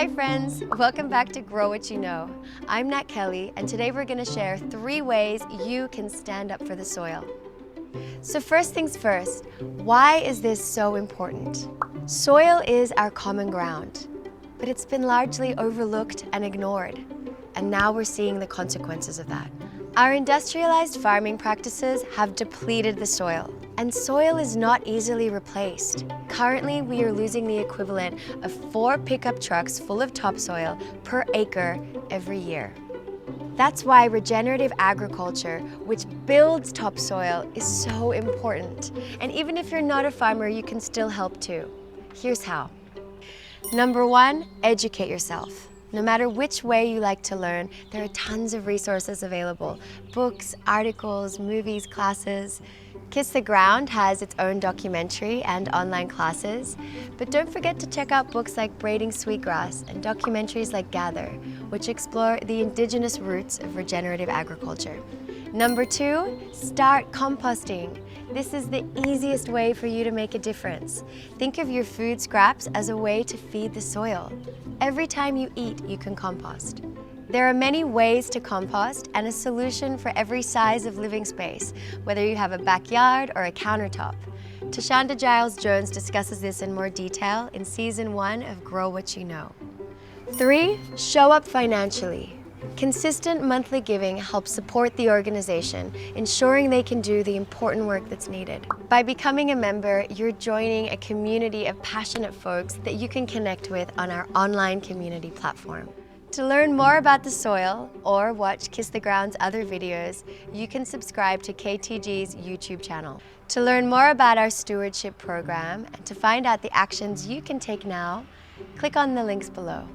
Hi friends, welcome back to Grow What You Know. I'm Nat Kelley, and today we're going to share 3 ways you can stand up for the soil. So first things first, why is this so important? Soil is our common ground, but it's been largely overlooked and ignored, and now we're seeing the consequences of that. Our industrialized farming practices have depleted the soil, and soil is not easily replaced. Currently, we are losing the equivalent of 4 pickup trucks full of topsoil per acre every year. That's why regenerative agriculture, which builds topsoil, is so important. And even if you're not a farmer, you can still help too. Here's how. Number 1, educate yourself. No matter which way you like to learn, there are tons of resources available. Books, articles, movies, classes. Kiss the Ground has its own documentary and online classes. But don't forget to check out books like Braiding Sweetgrass and documentaries like Gather, which explore the indigenous roots of regenerative agriculture. Number 2, start composting. This is the easiest way for you to make a difference. Think of your food scraps as a way to feed the soil. Every time you eat, you can compost. There are many ways to compost and a solution for every size of living space, whether you have a backyard or a countertop. Tashonda Giles-Jones discusses this in more detail in Season 1 of Grow What You Know. 3, show up financially. Consistent monthly giving helps support the organization, ensuring they can do the important work that's needed. By becoming a member, you're joining a community of passionate folks that you can connect with on our online community platform. To learn more about the soil or watch Kiss the Ground's other videos, you can subscribe to KTG's YouTube channel. To learn more about our Stewardship Program and to find out the actions you can take now, click on the links below.